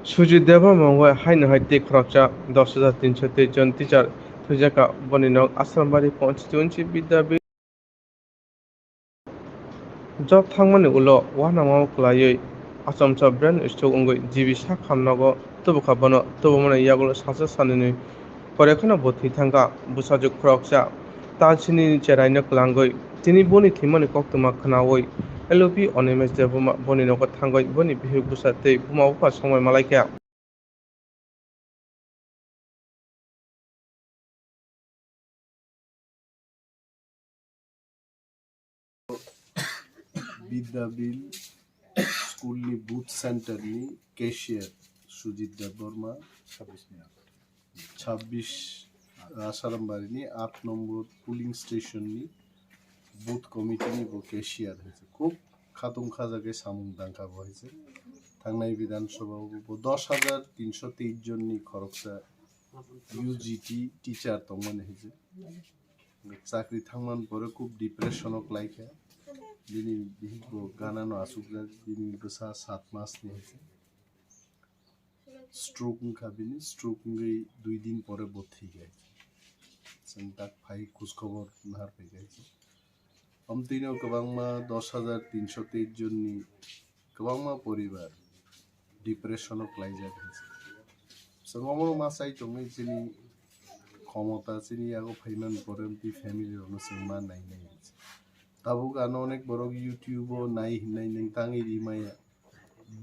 Sujit mongwe haina haite khrakcha 10,323 জন teacher thujaka boninok asrambari constituency biddabi job thangmani ulo wanama klayoi asomcha brand stok ungoi jibi sak khamnago tubuka bono tubumana yagulo sasa sanini korekhana bothi thangka busajuk khrakcha talsini cheraina klangoi tini boni thimani koktuma khnawoi LOP Animesh Devuma boninok thangoi boni bihu busate buma upa সময় malaika বিদ্যাবিল স্কুলની booth સેન્ટરની cashier Sujit દેવબર્મા 26 આસારામબારીની 8 নম্বর pulling স্টেশনની booth કમિટીની cashier হয়েছে খুব খাতুম খাজাকে সামুং দাঙ্কা হয়েছে থাংনাই বিধানসভাও 10,323 জননি খরকসা ইউজিটি teacher তংমানে হয়েছে চাকরি থাংমান পরে খুব ডিপ্রেশনক লাইকা দিনী বিহিগো গানানো আসুকরা দিনী বসা 7 মাস নিয়েছে স্ট্রোক খাবিনি স্ট্রোক 2 দিন পরে বথি গেছে संताक भाई खोज खबर नार पे गए अमतीनो गोबांमा 10,323 जननि गोबांमा परिवार डिप्रेशनक लाइजा गएছে संगमरो मासाइ तंगै जिनि क्षमता जिनि आगो फाइमान परमति फैमिली अनुसंग मा नाइ नाइ ताबो गानो अनेक बड़ यूट्यूबो नाइ हिनाइ नों तांगि रिमाया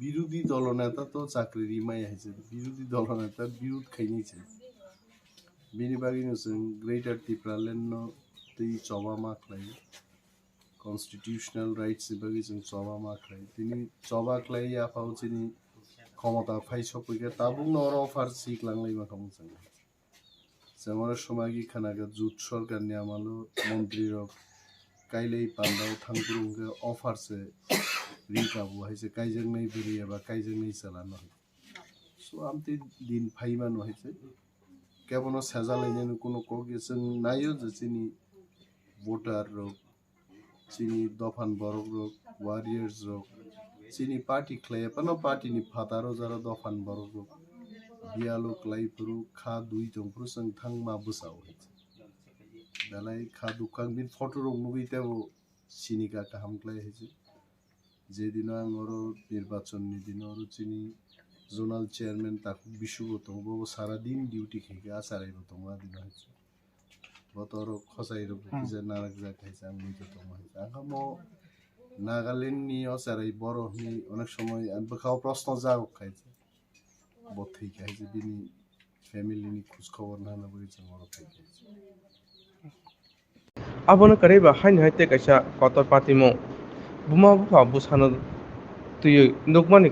বিরোধী দলনেতা তো চাকরি রিমাই আছে বিরোধী দলনেতা বিরোধ খাইনিছে बिनि बागैनो जों ग्रेटर टिप्रालेन्ड दै चबा माख्लाय कन्स्टिट्यूशनल राइट्स बागै जों चबा माख्लाय दिनै चबा ख्लाय आफाव जिनि क्षमता फाइसपैगा ताबुं नर अफार सिक्लांलाय माखाम जों जोंर समागि खानागा जुट सरकारनि आमालो मन्त्रि रक काइलै पान्दाव थांग्रुंगा अफार से रिकाबु हाइसे काइजों नै बिरियाबा काइजों नै चलानो सो आमते दिन फाइमान हाइसे केवल साजालायनो कोनो कगेसन नायो जिनि भोटार रक जिनि दफान बरक रक वारियर्स रक जिनि पार्टी ख्लायपानो पार्टीनि फातारो जरा दफान बरक रक बियालो क्लाइफुरु खा दुई दंफ्रु जों थांमा बोसाव दालाय खा दुखान बिन फटो रक नुबैताबो सिनिका गाहाम क्लाय हेजे जे दिन आंगरो निर्वाचननि दिन अरु जिनि जोनाल चेयरमैन ताकु बिशुगत बो सारा दिन ड्यूटी खेगा आसारायबो तंगा दिन हाइछ बतर खसाइरो बिजा नारक जाखाइछ आं मितो तंगा हाइछ आंखामो नागालैंडनि असाराय बर'नि अनेक समय बखाव प्रश्न जागो खाइछ बथै खाइछ बिनि फेमिलिनि खोज खबर नाना बगै जों अर खाइछ abono kareba haina haite kaisa kotor patimo buma bufa busano tuyo nukmani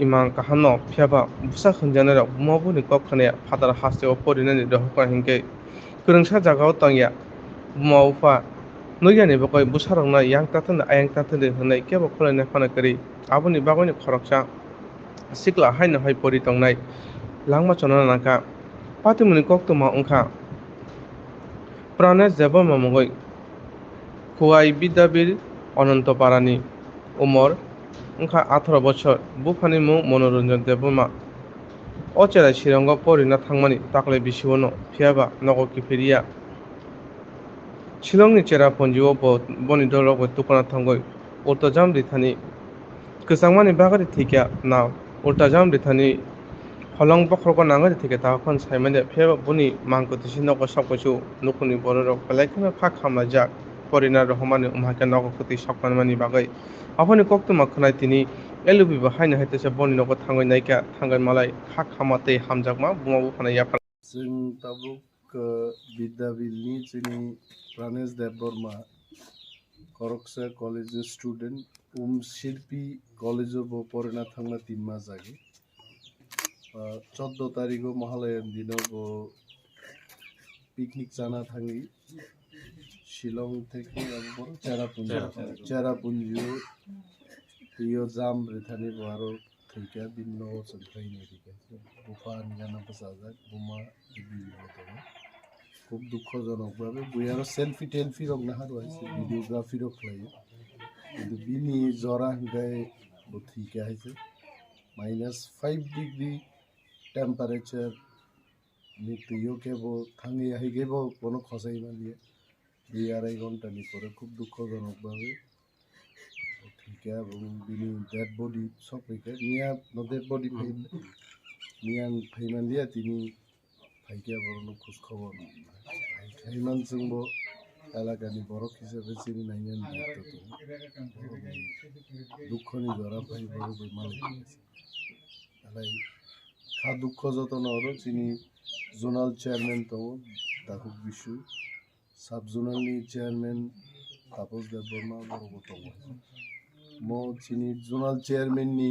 imang kahano phiaba busa khunjanara buma buni kokhane fatar haste oporinani dohkar hinke kurungsa jagao tangya buma ufa nuyani bakoi busarangna yang tatana ayang tatane hunai kebo kholaina phana kari aboni bagoni khoroksa sikla haina hai pori tongnai langma chonana naka patimuni koktuma ungkha Pranesh mongoi Khowai বিদ্যাবীর অনন্তপাড়ানি Umar ওংখা 18 বছর বুফানি মুং মনোরঞ্জন দেবমা অচেরাই শিরঙ্গ পরিনা থাংমানি তাকলে বিশিবনো ফিয়াবা নগো কিফিরিয়া শিলংনি চেরা পঞ্জিও বনি দলগ তুকনা থাঙ্গই উল্টাজাম রিথানি গোसांमानि बागारि थिकिया नाव उल्टाजाम रिथानि हलं बख्रको नांगरि थिके ताखन साइमाने faba बुनि मांको तिसि नगो सबकसु नुकुनि बररक पलाइखना फाक खामना जा परिना रहमानि उमहाके नगो खुति सकमानि बागै आफानि कक्तमा खनाय तिनि एलुबि बाहायनो हाइतेसे बनि नगो थांगै नायका थांगै मालाय खाक खामाते हामजाकमा बुमाबु फानाय याफा जों ताबुक बिद्याबिलनि जोंनि प्राणेश देबबर्मा खरकसा कलेज स्टूडेंट शिल्पी कलेज पढ़ना थांना 3 मास आगे 14 तारीख महालयन दिन पिकनिक जाना थांगी शिलं থেকে চেরাপুঞ্জি यो जाम रेथानि बारो थैका बिन्नो चंथाइनि दिके बुफान गाना बसाजा बुमा बिबिनो खूब दुःखजनक भावे बुयारो सेल्फी टेल्फी रक ना हारो आइसे भिडियोग्राफी रक लायो কিন্তু बिनि जरा हंगाय बथैका आइसे -5 ডিগ্রি টেম্পারেচার নিত্যইও কেব থাঙ্গি হাইগেব কোনো খসাই মালিয়ে 2-2.5 ঘন্টানি পরে খুব দুঃখজনকভাবে ঠিক এবং বিনি ডেড বডি সব রেখে মিয়া ডেড বডি মিয়ান ফাইমান দিয়া তিনি ফাইকে বড় খোঁজ খবর ফাইমান जोंबो এলাকানি বরক হিসেবে চিনি নাইয়ান দায়িত্ব তো দুঃখনি জরা ফাই বড় মালিক এলাই খা দুঃখ যত নর চিনি জোনাল চেয়ারম্যান তো দাকুক বিশু সাব জোনালনি চেয়ারম্যান তাপস দেববর্মা বড় গতম মো চিনি জোনাল চেয়ারম্যাননি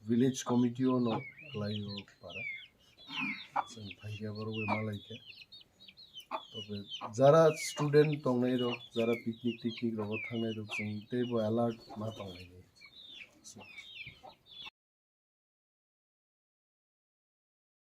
ভিলেজ কমিটিও ন ক্লাইও পারা ফাইকা বড় মালাইকে তবে যারা স্টুডেন্ট তংনাই রক যারা পিকনিক টিকনিক রক থাंनाय রক जों तेबो अलर्ट मा तंनाय